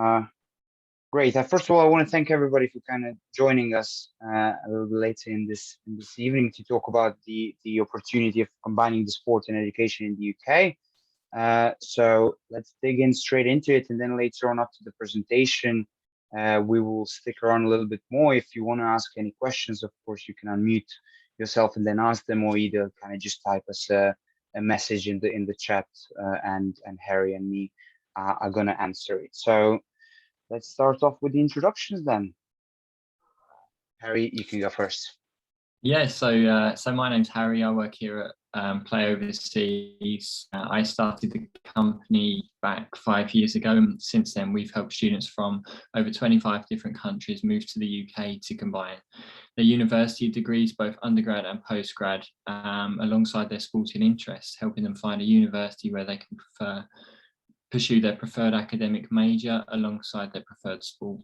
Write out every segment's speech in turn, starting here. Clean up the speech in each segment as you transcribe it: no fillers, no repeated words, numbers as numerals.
Uh, Great. First of all, I want to thank everybody for kind of joining us a little bit later in this evening to talk about the opportunity of combining the sport and education in the UK. So let's dig in straight into it, and then later on, after the presentation, we will stick around a little bit more. If you want to ask any questions, of course, you can unmute yourself and then ask them, or either kind of just type us a message in the chat, and Harry and me are gonna answer it. So let's start off with the introductions then. Harry, you can go first. Yeah, so my name's Harry. I work here at Play Overseas. I started the company back 5 years ago, and since then we've helped students from over 25 different countries move to the UK to combine their university degrees, both undergrad and postgrad, alongside their sporting interests, helping them find a university where they can pursue their preferred academic major alongside their preferred sport.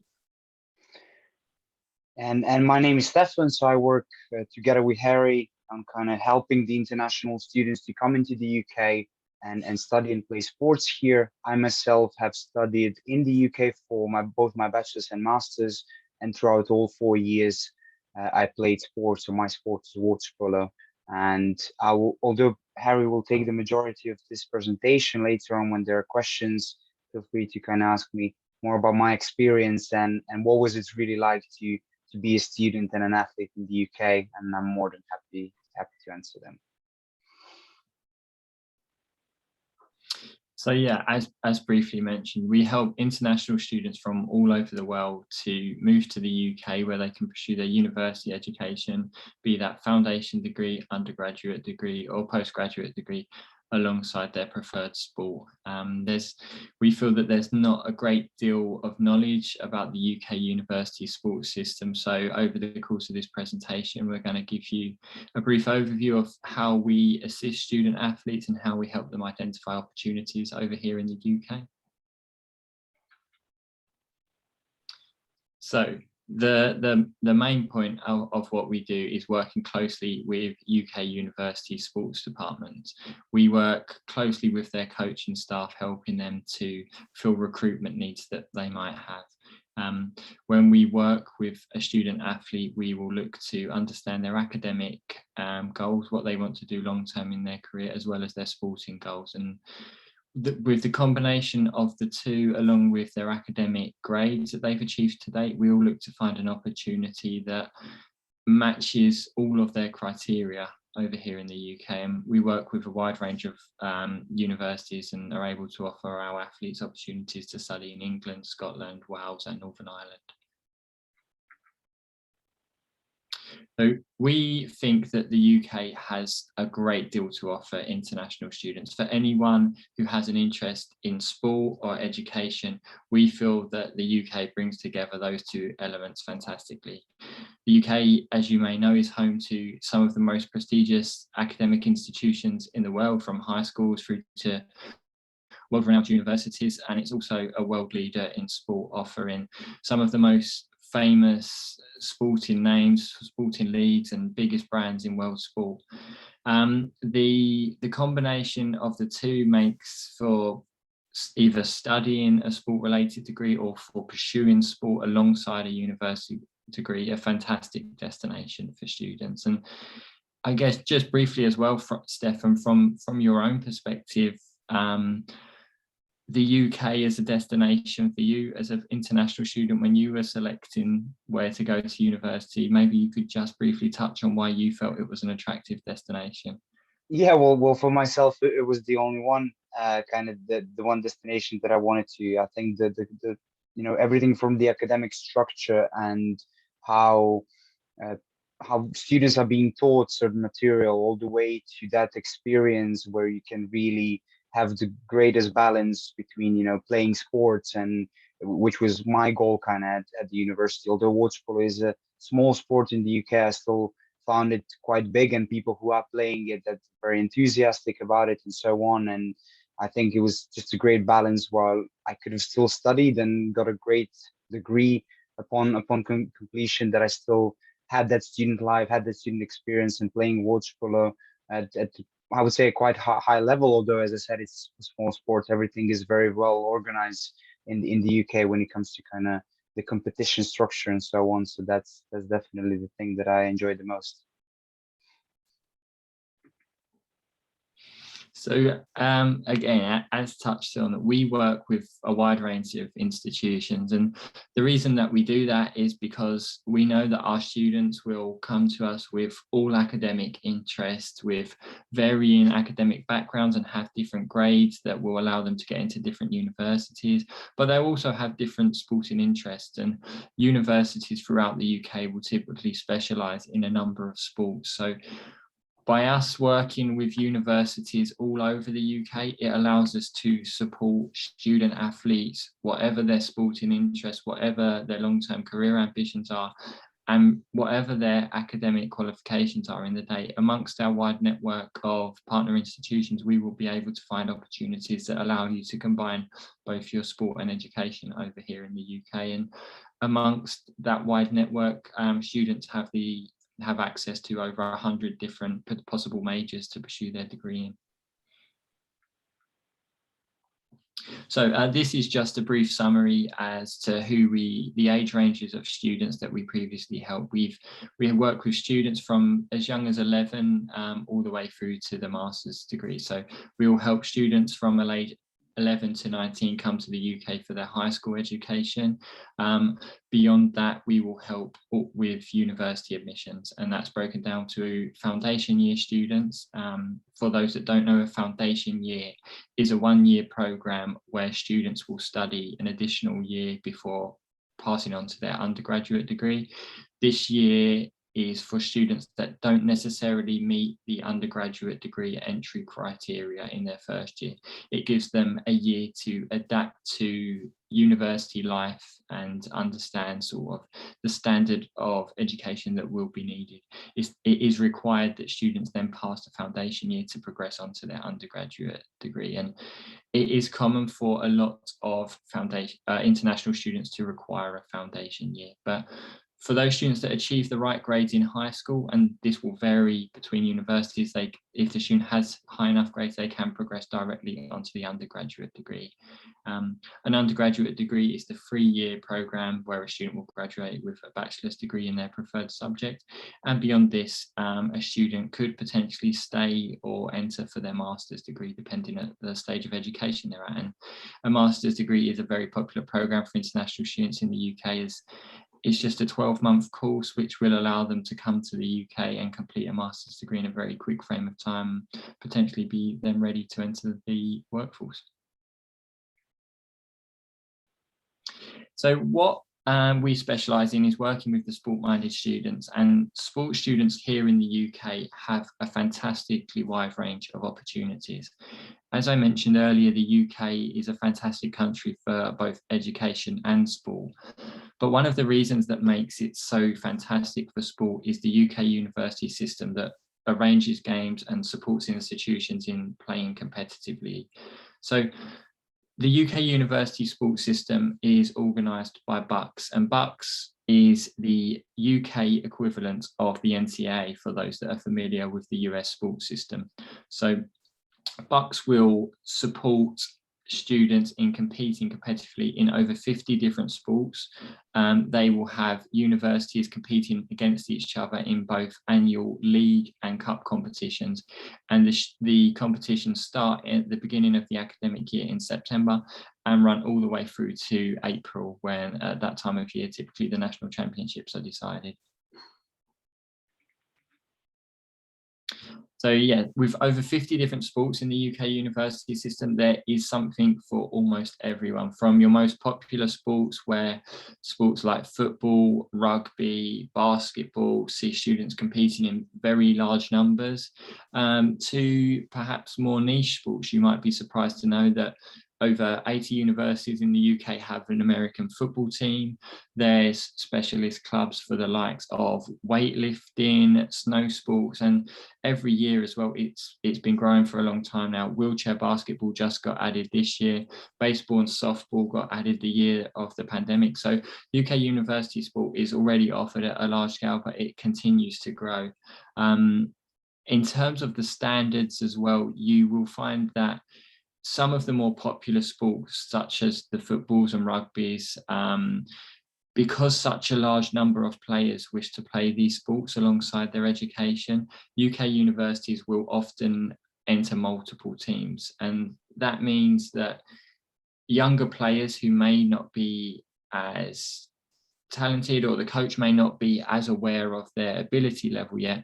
And my name is Stefan, so I work together with Harry. I'm kind of helping the international students to come into the UK and study and play sports here. I myself have studied in the UK for both my bachelor's and master's, and throughout all 4 years, I played sports. So my sport is water polo. And although Harry will take the majority of this presentation later on, when there are questions, feel free to kind of ask me more about my experience and what was it really like to be a student and an athlete in the UK, and I'm more than happy to answer them. So yeah, as briefly mentioned, we help international students from all over the world to move to the UK, where they can pursue their university education, be that foundation degree, undergraduate degree, or postgraduate degree, alongside their preferred sport. We feel that there's not a great deal of knowledge about the UK university sports system. So over the course of this presentation, we're going to give you a brief overview of how we assist student athletes and how we help them identify opportunities over here in the UK. So the main point of what we do is working closely with UK university sports departments. We work closely with their coaching staff, helping them to fill recruitment needs that they might have. When we work with a student athlete, we will look to understand their academic goals, what they want to do long term in their career, as well as their sporting goals. And with the combination of the two, along with their academic grades that they've achieved to date, we all look to find an opportunity that matches all of their criteria over here in the UK. And we work with a wide range of universities and are able to offer our athletes opportunities to study in England, Scotland, Wales and Northern Ireland. So we think that the UK has a great deal to offer international students. For anyone who has an interest in sport or education, we feel that the UK brings together those two elements fantastically. The UK, as you may know, is home to some of the most prestigious academic institutions in the world, from high schools through to world-renowned universities, and it's also a world leader in sport, offering some of the most famous sporting names, sporting leagues and biggest brands in world sport. The combination of the two makes for either studying a sport-related degree or for pursuing sport alongside a university degree a fantastic destination for students. And I guess just briefly as well, Stefan, from your own perspective, the UK as a destination for you as an international student when you were selecting where to go to university, maybe you could just briefly touch on why you felt it was an attractive destination. Yeah, well, for myself, it was the only one, kind of the one destination that I wanted to. I think the everything from the academic structure and how students are being taught certain material, all the way to that experience where you can really have the greatest balance between playing sports, and which was my goal kind of at the university. Although water polo is a small sport in the UK, I still found it quite big, and people who are playing it that very enthusiastic about it and so on. And I think it was just a great balance, while I could have still studied and got a great degree upon completion, that I still had that student life, had that student experience, and playing water polo at I would say a quite high level. Although, as I said, it's a small sport, everything is very well organized. in the UK when it comes to kind of the competition structure and so on. So that's definitely the thing that I enjoy the most. So again, as touched on, we work with a wide range of institutions, and the reason that we do that is because we know that our students will come to us with all academic interests, with varying academic backgrounds, and have different grades that will allow them to get into different universities, but they'll also have different sporting interests, and universities throughout the UK will typically specialise in a number of sports. So by us working with universities all over the UK, it allows us to support student athletes, whatever their sporting interests, whatever their long-term career ambitions are, and whatever their academic qualifications are in the day. Amongst our wide network of partner institutions, we will be able to find opportunities that allow you to combine both your sport and education over here in the UK. And amongst that wide network, students have access to over 100 different possible majors to pursue their degree in. So this is just a brief summary as to the age ranges of students that we previously helped. We work with students from as young as 11 all the way through to the master's degree. So we will help students from age 11 to 19 come to the UK for their high school education. Beyond that, we will help with university admissions, and that's broken down to foundation year students. For those that don't know, a foundation year is a one-year program where students will study an additional year before passing on to their undergraduate degree. This year is for students that don't necessarily meet the undergraduate degree entry criteria in their first year. It gives them a year to adapt to university life and understand sort of the standard of education that will be needed. It is required that students then pass the foundation year to progress onto their undergraduate degree. And it is common for a lot of international students to require a foundation year. But for those students that achieve the right grades in high school, and this will vary between universities, if the student has high enough grades, they can progress directly onto the undergraduate degree. An undergraduate degree is the 3-year program where a student will graduate with a bachelor's degree in their preferred subject. And beyond this, a student could potentially stay or enter for their master's degree, depending on the stage of education they're at. And a master's degree is a very popular program for international students in the UK, as it's just a 12-month course which will allow them to come to the UK and complete a master's degree in a very quick frame of time, potentially be then ready to enter the workforce. So what we specialise in is working with the sport-minded students, and sports students here in the UK have a fantastically wide range of opportunities. As I mentioned earlier, the UK is a fantastic country for both education and sport. But one of the reasons that makes it so fantastic for sport is the UK university system that arranges games and supports institutions in playing competitively. So the UK university sports system is organised by BUCS, and BUCS is the UK equivalent of the NCAA for those that are familiar with the US sports system. So BUCS will support students in competing competitively in over 50 different sports. They will have universities competing against each other in both annual league and cup competitions, and the competitions start at the beginning of the academic year in September and run all the way through to April, when at that time of year typically the national championships are decided. So yeah, with over 50 different sports in the UK university system, there is something for almost everyone, from your most popular sports, where sports like football, rugby, basketball see students competing in very large numbers, to perhaps more niche sports. You might be surprised to know that over 80 universities in the UK have an American football team. There's specialist clubs for the likes of weightlifting, snow sports, and every year as well, it's been growing for a long time now. Wheelchair basketball just got added this year. Baseball and softball got added the year of the pandemic. So UK university sport is already offered at a large scale, but it continues to grow. In terms of the standards as well, you will find that some of the more popular sports, such as the footballs and rugbies, because such a large number of players wish to play these sports alongside their education, UK universities will often enter multiple teams. And that means that younger players who may not be as talented, or the coach may not be as aware of their ability level yet,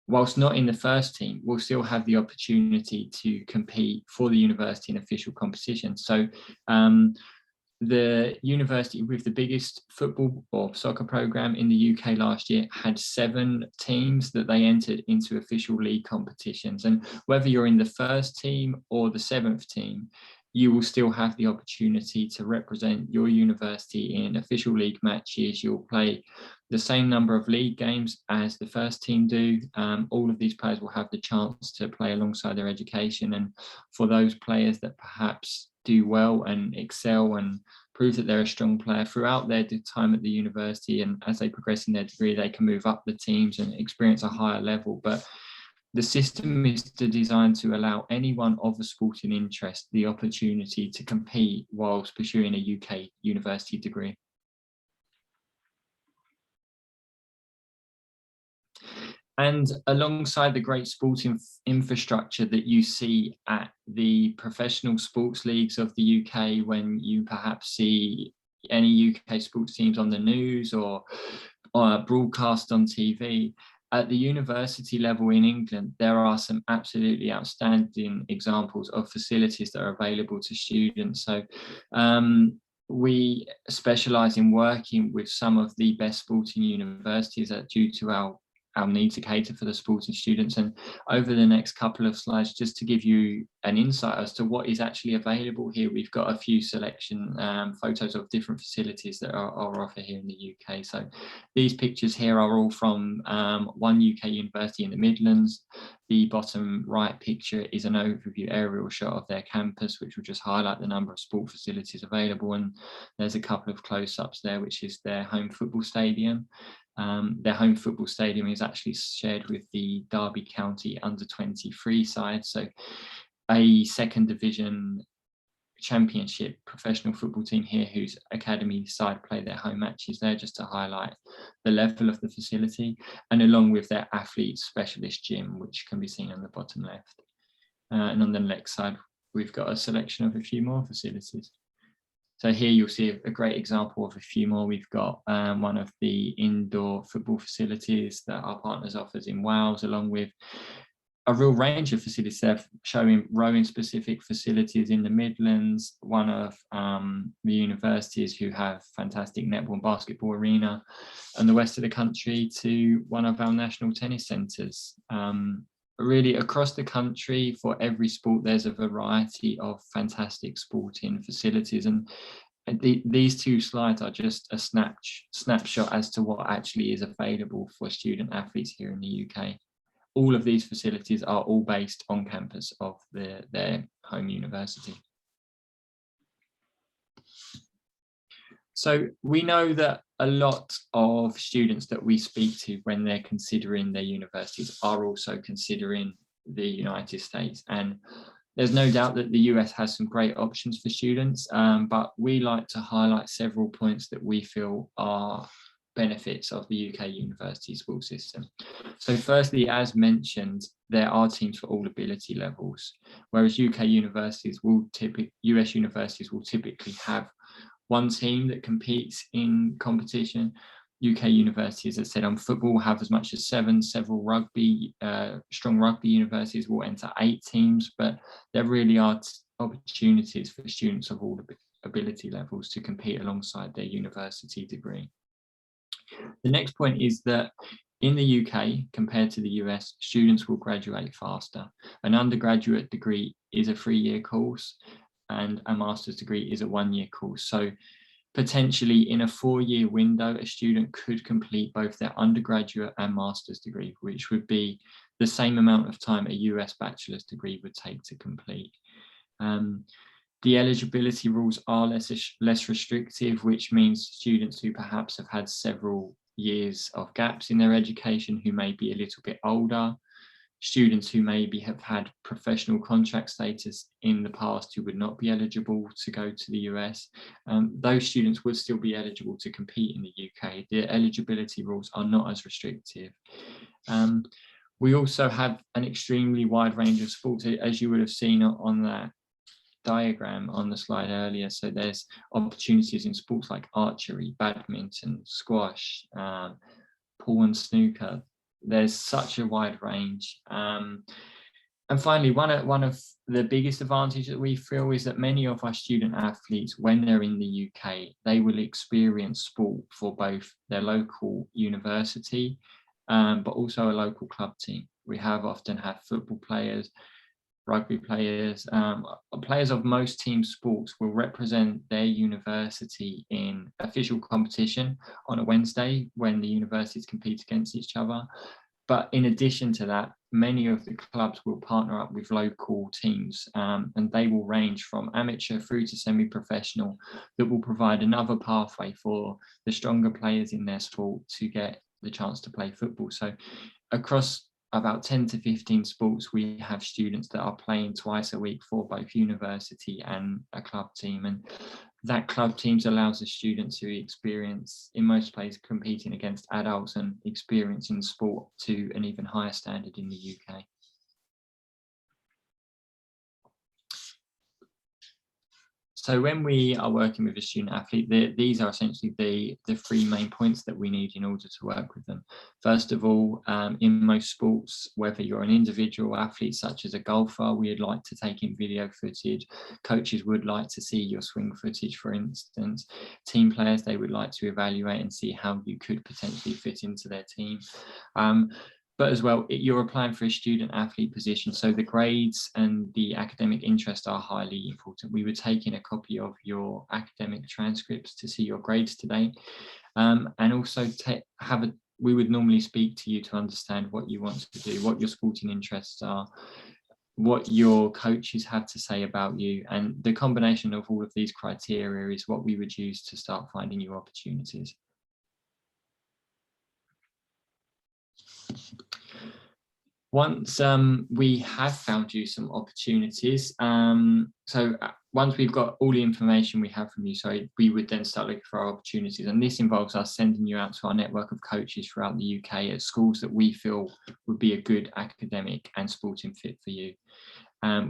whilst not in the first team, will still have the opportunity to compete for the university in official competitions. So the university with the biggest football or soccer program in the UK last year had 7 teams that they entered into official league competitions. And whether you're in the first team or the 7th team, you will still have the opportunity to represent your university in official league matches. You'll play the same number of league games as the first team do. All of these players will have the chance to play alongside their education. And for those players that perhaps do well and excel and prove that they're a strong player throughout their time at the university, and as they progress in their degree, they can move up the teams and experience a higher level. But the system is designed to allow anyone of a sporting interest the opportunity to compete whilst pursuing a UK university degree. And alongside the great sporting infrastructure that you see at the professional sports leagues of the UK, when you perhaps see any UK sports teams on the news or broadcast on TV, at the university level in England, there are some absolutely outstanding examples of facilities that are available to students. So we specialise in working with some of the best sporting universities due to our need to cater for the sporting students. And over the next couple of slides, just to give you an insight as to what is actually available here, we've got a few selection photos of different facilities that are offered here in the UK. So these pictures here are all from one UK university in the Midlands. The bottom right picture is an overview aerial shot of their campus, which will just highlight the number of sport facilities available. And there's a couple of close-ups there, which is their home football stadium. Their home football stadium is actually shared with the Derby County under-23 side, so a second division championship professional football team here whose academy side play their home matches there, just to highlight the level of the facility, and along with their athlete specialist gym, which can be seen on the bottom left. And on the next side, we've got a selection of a few more facilities. So here you'll see a great example of a few more. We've got one of the indoor football facilities that our partners offers in Wales, along with a real range of facilities there, showing rowing specific facilities in the Midlands, one of the universities who have fantastic netball and basketball arena, and the west of the country to one of our national tennis centres. Really across the country, for every sport, there's a variety of fantastic sporting facilities. And these 2 slides are just a snapshot as to what actually is available for student athletes here in the UK. All of these facilities are all based on campus of their home university. So we know that a lot of students that we speak to when they're considering their universities are also considering the United States. And there's no doubt that the US has some great options for students, but we like to highlight several points that we feel are benefits of the UK university school system. So firstly, as mentioned, there are teams for all ability levels, whereas US universities will typically have one team that competes in competition. UK universities, as I said, on football will have as much as 7. Several strong rugby universities will enter 8 teams, but there really are opportunities for students of all ability levels to compete alongside their university degree. The next point is that in the UK, compared to the US, students will graduate faster. An undergraduate degree is a 3-year course, and a master's degree is a 1-year course. So potentially in a 4-year window, a student could complete both their undergraduate and master's degree, which would be the same amount of time a US bachelor's degree would take to complete. The eligibility rules are less restrictive, which means students who perhaps have had several years of gaps in their education, who may be a little bit older, students who maybe have had professional contract status in the past who would not be eligible to go to the US. Those students would still be eligible to compete in the UK. The eligibility rules are not as restrictive. We also have an extremely wide range of sports, as you would have seen on that diagram on the slide earlier. So there's opportunities in sports like archery, badminton, squash, pool and snooker. There's such a wide range. And finally, one of the biggest advantages that we feel is that many of our student athletes, when they're in the UK, they will experience sport for both their local university, but also a local club team. We have often had football players, rugby players, players of most team sports will represent their university in official competition on a Wednesday when the universities compete against each other. But in addition to that, many of the clubs will partner up with local teams, and they will range from amateur through to semi-professional, that will provide another pathway for the stronger players in their sport to get the chance to play football. So across about 10 to 15 sports, we have students that are playing twice a week for both university and a club team. And that club teams allows the students to experience, in most places, competing against adults and experiencing sport to an even higher standard in the UK. So when we are working with a student athlete, these are essentially the three main points that we need in order to work with them. First of all, in most sports, whether you're an individual athlete such as a golfer, we'd like to take in video footage. Coaches would like to see your swing footage, for instance. Team players, they would like to evaluate and see how you could potentially fit into their team. But as well, you're applying for a student athlete position, so the grades and the academic interest are highly important. We would take in a copy of your academic transcripts to see your grades today, and also we would normally speak to you to understand what you want to do, what your sporting interests are, what your coaches have to say about you, and the combination of all of these criteria is what we would use to start finding you opportunities. Once we have found you some opportunities, so once we've got all the information we have from you, so we would then start looking for our opportunities, and this involves us sending you out to our network of coaches throughout the UK at schools that we feel would be a good academic and sporting fit for you.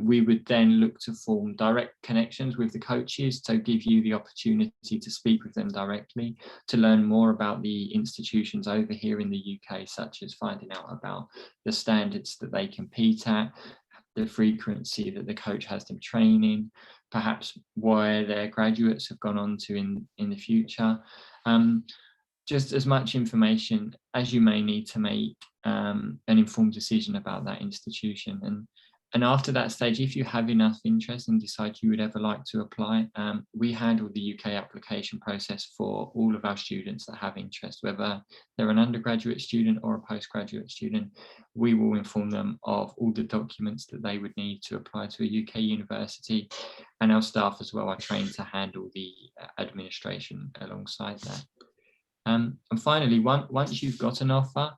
We would then look to form direct connections with the coaches to give you the opportunity to speak with them directly, to learn more about the institutions over here in the UK, such as finding out about the standards that they compete at, the frequency that the coach has them training, perhaps where their graduates have gone on to in the future. Just as much information as you may need to make an informed decision about that institution. And after that stage, if you have enough interest and decide you would ever like to apply, we handle the UK application process for all of our students that have interest, whether they're an undergraduate student or a postgraduate student. We will inform them of all the documents that they would need to apply to a UK university, and our staff as well are trained to handle the administration alongside that. And finally, once you've got an offer,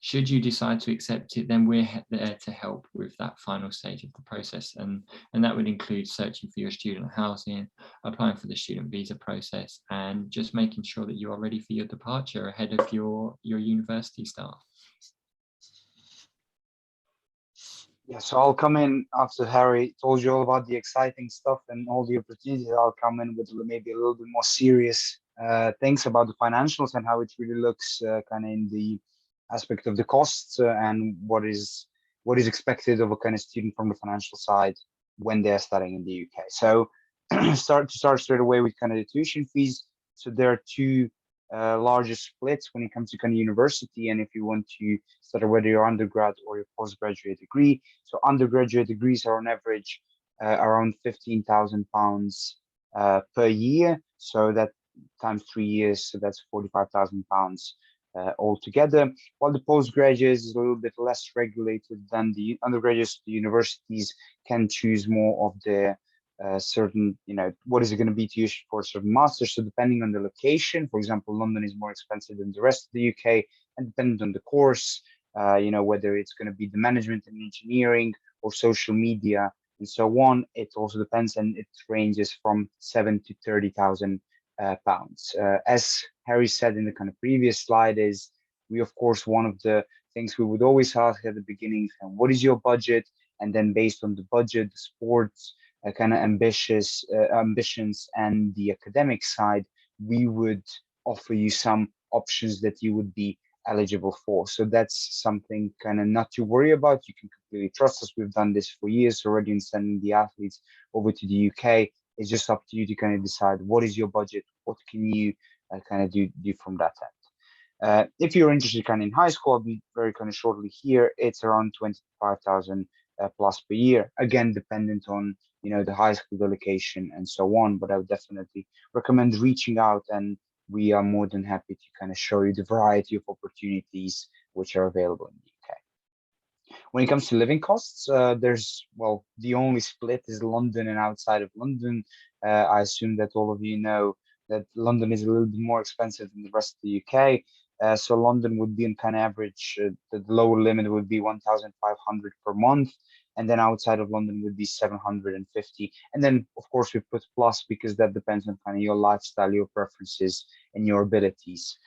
should you decide to accept it, then we're there to help with that final stage of the process. And that would include searching for your student housing, applying for the student visa process, and just making sure that you are ready for your departure ahead of your university start. Yeah, so I'll come in after Harry told you all about the exciting stuff and all the opportunities. I'll come in with maybe a little bit more serious things about the financials and how it really looks kind of in the aspect of the costs and what is expected of a kind of student from the financial side when they're studying in the UK. So start straight away with kind of the tuition fees. So there are two largest splits when it comes to kind of university, and if you want to study whether your undergrad or your postgraduate degree. So undergraduate degrees are on average around £15,000 per year. So that times 3 years, so that's £45,000 altogether, while the postgraduates is a little bit less regulated than the undergraduates. The universities can choose more of their certain, what is it going to be tuition for a certain master. So depending on the location, for example, London is more expensive than the rest of the UK, and depending on the course, whether it's going to be the management and engineering or social media and so on. It also depends, and it ranges from 7 to 30,000 pounds. As Harry said in the kind of previous slide, is we of course one of the things we would always ask at the beginning, what is your budget? And then based on the budget, the sports kind of ambitions and the academic side, we would offer you some options that you would be eligible for. So that's something kind of not to worry about. You can completely trust us. We've done this for years already in sending the athletes over to the UK. It's just up to you to kind of decide what is your budget, what can you kind of do from that end. If you're interested kind of in high school, I'll be very kind of shortly here. It's around 25,000 plus per year. Again, dependent on the high school, the location, and so on. But I would definitely recommend reaching out, and we are more than happy to kind of show you the variety of opportunities which are available in the UK. When it comes to living costs, the only split is London and outside of London. I assume that all of you know that London is a little bit more expensive than the rest of the UK. So London would be in kind of average, the lower limit would be 1,500 per month. And then outside of London would be 750. And then, of course, we put plus because that depends on kind of your lifestyle, your preferences, and your abilities.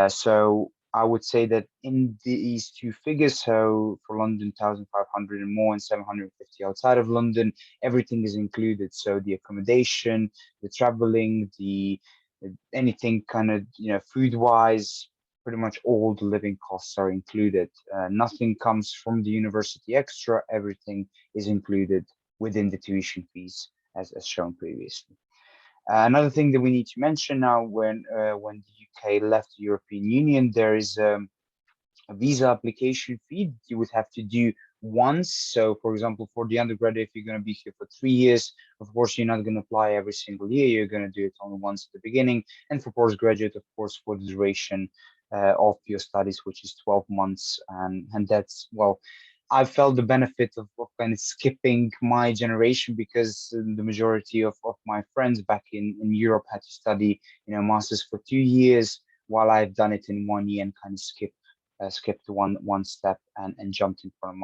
So I would say that in these two figures, so for London, 1,500 and more, and 750 outside of London, everything is included. So the accommodation, the traveling, anything kind of, food-wise, pretty much all the living costs are included. Nothing comes from the university extra. Everything is included within the tuition fees, as shown previously. Another thing that we need to mention now, when the UK left the European Union, there is a visa application fee you would have to do once. So, for example, for the undergraduate, if you're going to be here for 3 years, of course, you're not going to apply every single year. You're going to do it only once at the beginning. And for postgraduate, of course, for the duration of your studies, which is 12 months. And that's, well, I felt the benefit of kind of skipping my generation, because the majority of my friends back in Europe had to study, masters for 2 years, while I've done it in 1 year and kind of skipped one step and jumped in front of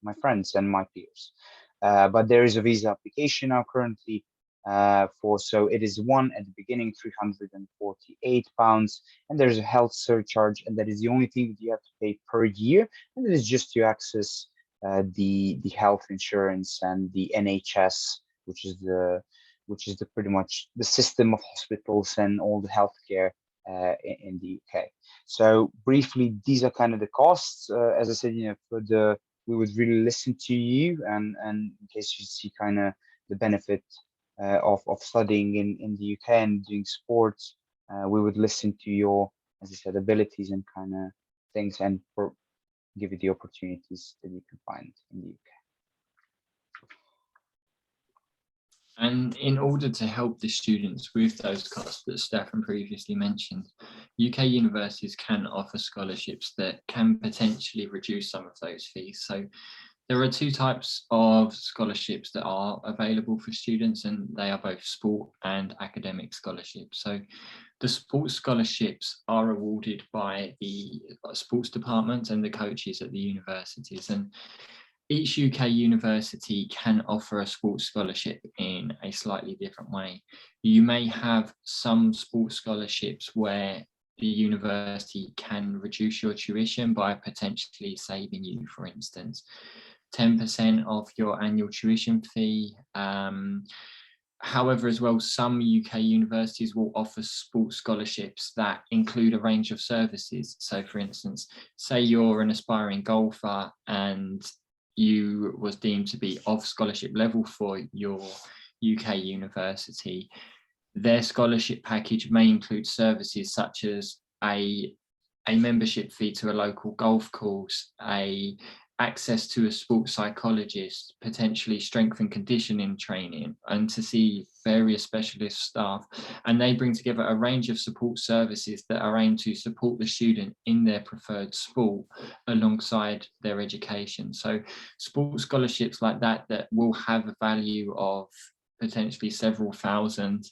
my friends and my peers. But there is a visa application now currently so it is one at the beginning, £348, and there's a health surcharge, and that is the only thing that you have to pay per year, and it is just to access the health insurance and the NHS, which is the pretty much the system of hospitals and all the healthcare in the UK. So briefly, these are kind of the costs. As I said, we would really listen to you, and in case you see kind of the benefit of studying in the UK and doing sports, we would listen to your, as I said, abilities and kind of things, and give you the opportunities that you can find in the UK. And in order to help the students with those costs that Stefan previously mentioned, UK universities can offer scholarships that can potentially reduce some of those fees. So there are two types of scholarships that are available for students, and they are both sport and academic scholarships. So the sports scholarships are awarded by the sports department and the coaches at the universities, and each UK university can offer a sports scholarship in a slightly different way. You may have some sports scholarships where the university can reduce your tuition by potentially saving you, for instance, 10% of your annual tuition fee. However, as well, some UK universities will offer sports scholarships that include a range of services. So, for instance, say you're an aspiring golfer and you was deemed to be of scholarship level for your UK university, their scholarship package may include services such as a membership fee to a local golf course, access to a sports psychologist, potentially strength and conditioning training, and to see various specialist staff. And they bring together a range of support services that are aimed to support the student in their preferred sport alongside their education. So sports scholarships like that will have a value of potentially several thousand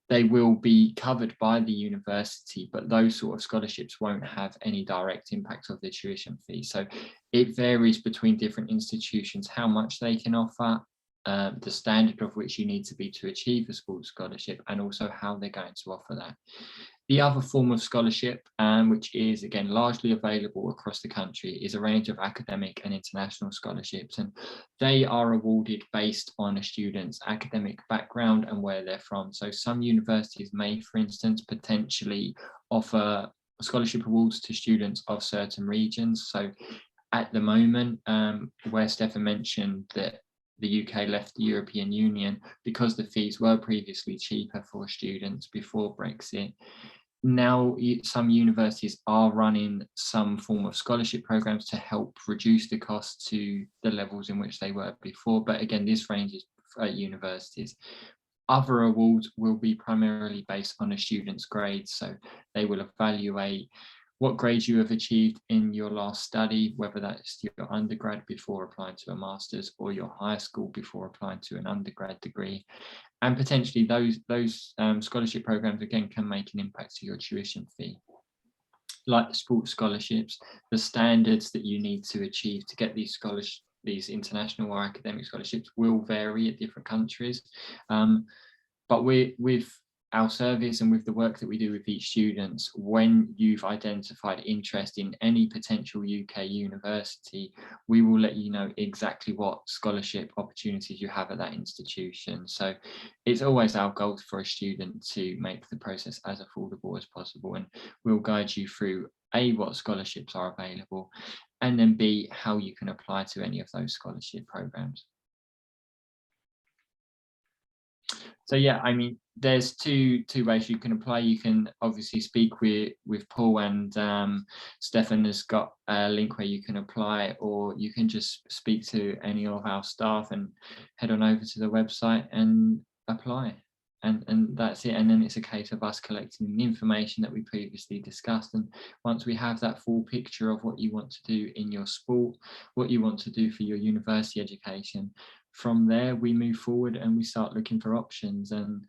they will be covered by the university, but those sort of scholarships won't have any direct impact of the tuition fee. So it varies between different institutions how much they can offer, the standard of which you need to be to achieve a sports scholarship, and also how they're going to offer that. The other form of scholarship, which is again largely available across the country, is a range of academic and international scholarships, and they are awarded based on a student's academic background and where they're from. So some universities may, for instance, potentially offer scholarship awards to students of certain regions. So at the moment, where Stefan mentioned that the UK left the European Union, because the fees were previously cheaper for students before Brexit, now some universities are running some form of scholarship programs to help reduce the cost to the levels in which they were before. But again, this ranges at universities. Other awards will be primarily based on a student's grades. So they will evaluate what grades you have achieved in your last study, whether that's your undergrad before applying to a master's or your high school before applying to an undergrad degree. And potentially those scholarship programs, again, can make an impact to your tuition fee. Like the sports scholarships, the standards that you need to achieve to get these international or academic scholarships will vary at different countries. But with our service and with the work that we do with each student, when you've identified interest in any potential UK university, we will let you know exactly what scholarship opportunities you have at that institution. So it's always our goal for a student to make the process as affordable as possible, and we'll guide you through A, what scholarships are available, and then B, how you can apply to any of those scholarship programs. So yeah, I mean, there's two ways you can apply. You can obviously speak with Paul, and Stefan has got a link where you can apply, or you can just speak to any of our staff and head on over to the website and apply. And that's it. And then it's a case of us collecting the information that we previously discussed. And once we have that full picture of what you want to do in your sport, what you want to do for your university education, from there we move forward and we start looking for options, and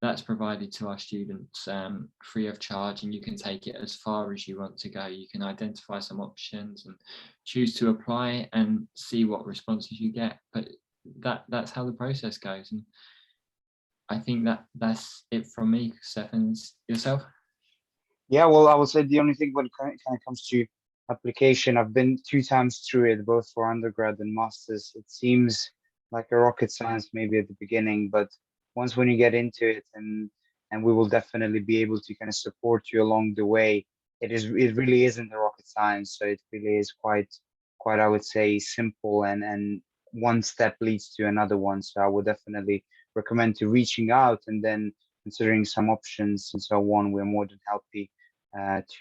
that's provided to our students free of charge, and you can take it as far as you want to go. You can identify some options and choose to apply and see what responses you get, but that's how the process goes. And I think that's it from me. Stefan, yourself? Yeah, well, I would say the only thing when it kind of comes to application, I've been 2 times through it, both for undergrad and masters. It seems like a rocket science maybe at the beginning, but once when you get into it, and we will definitely be able to kind of support you along the way, it really isn't a rocket science. So it really is quite I would say simple, and one step leads to another one. So I would definitely recommend to reaching out and then considering some options and so on. We're more than happy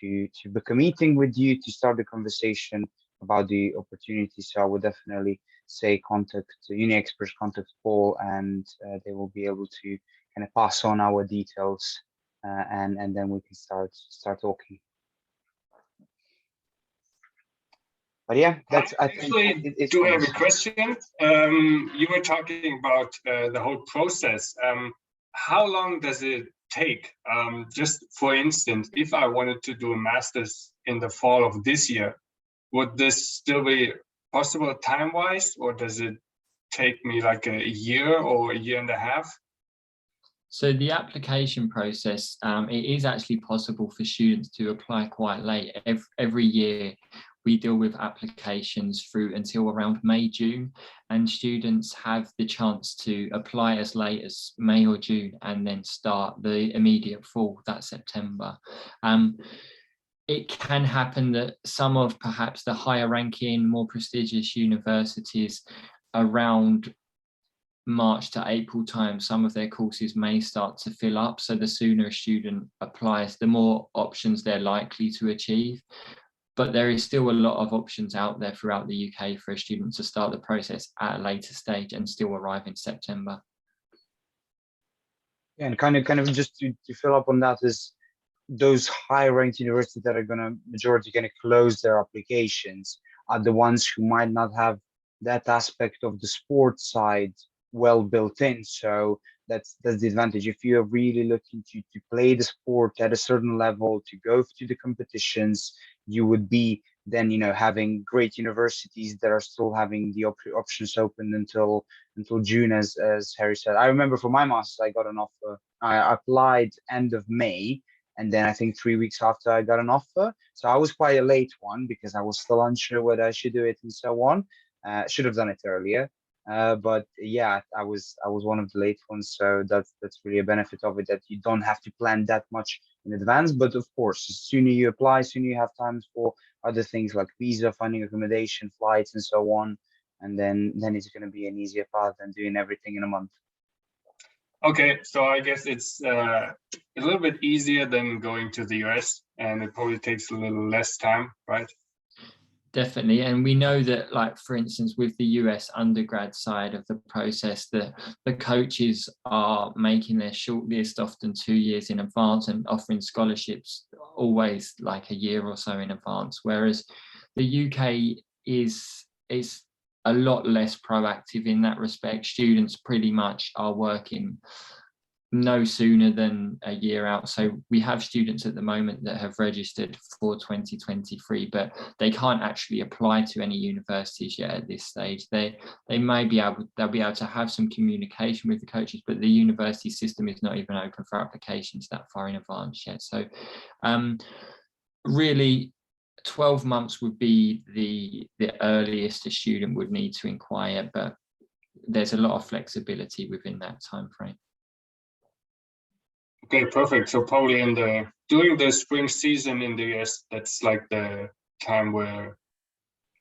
to book a meeting with you to start the conversation about the opportunity. So I would definitely say contact uniexperts, contact Paul, and they will be able to kind of pass on our details, and then we can start talking. But yeah, that's I actually do have a question. You were talking about the whole process. How long does it take? Just for instance, if I wanted to do a master's in the fall of this year, would this still be possible time-wise, or does it take me like a year or a year and a half? So the application process, it is actually possible for students to apply quite late. Every year we deal with applications through until around May, June, and students have the chance to apply as late as May or June and then start the immediate fall, that September. It can happen that some of perhaps the higher ranking, more prestigious universities around March to April time, some of their courses may start to fill up. So the sooner a student applies, the more options they're likely to achieve. But there is still a lot of options out there throughout the UK for a student to start the process at a later stage and still arrive in September. Yeah, and kind of just to fill up on that, is those high ranked universities that are majority gonna close their applications are the ones who might not have that aspect of the sports side well built in. So that's the advantage. If you're really looking to play the sport at a certain level, to go to the competitions, you would be then, you know, having great universities that are still having the options open until June, as Harry said. I remember for my master's, I got an offer. I applied end of May, and then I think 3 weeks after I got an offer. So I was quite a late one because I was still unsure whether I should do it and so on. Should have done it earlier. But yeah, I was one of the late ones, so that's really a benefit of it, that you don't have to plan that much in advance. But of course, the sooner you apply, sooner you have time for other things like visa, finding accommodation, flights, and so on. And then it's going to be an easier path than doing everything in a month. Okay, so I guess it's a little bit easier than going to the US, and it probably takes a little less time, right? Definitely. And we know that, like, for instance, with the US undergrad side of the process, the coaches are making their shortlist often 2 years in advance and offering scholarships always like a year or so in advance. Whereas the UK is a lot less proactive in that respect. Students pretty much are working no sooner than a year out. So we have students at the moment that have registered for 2023, but they can't actually apply to any universities yet at this stage. They'll be able to have some communication with the coaches, but the university system is not even open for applications that far in advance yet. So really 12 months would be the earliest a student would need to inquire, but there's a lot of flexibility within that time frame. Okay, perfect. So probably during the spring season in the US, that's like the time where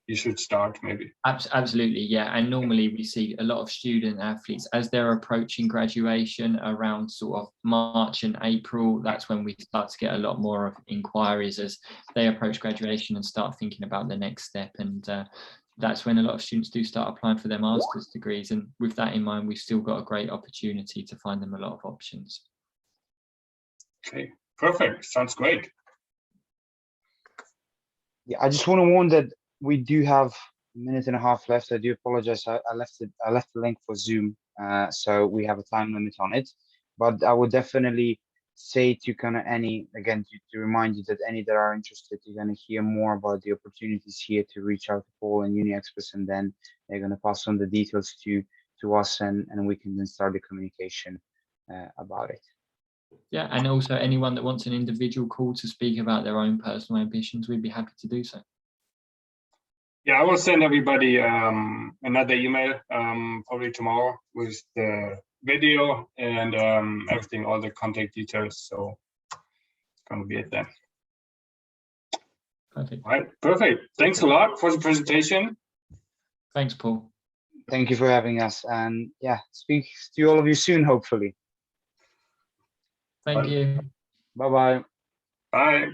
you should start, maybe. Absolutely, yeah. And normally we see a lot of student athletes as they're approaching graduation around sort of March and April. That's when we start to get a lot more of inquiries as they approach graduation and start thinking about the next step. And that's when a lot of students do start applying for their master's degrees. And with that in mind, we've still got a great opportunity to find them a lot of options. Okay, perfect. Sounds great. Yeah, I just want to warn that we do have a minute and a half left. I do apologize. I left the link for Zoom, so we have a time limit on it. But I would definitely say to kind of to remind you that any that are interested, you're going to hear more about the opportunities here, to reach out to Paul and uniexperts, and then they're going to pass on the details to us, and we can then start the communication about it. Yeah, and also anyone that wants an individual call to speak about their own personal ambitions, we'd be happy to do so. Yeah, I will send everybody another email probably tomorrow with the video and everything, all the contact details. So it's going to be it then. Perfect. All right, perfect. Thanks a lot for the presentation. Thanks, Paul. Thank you for having us, and yeah, speak to all of you soon, hopefully. Thank you. Bye-bye. Bye.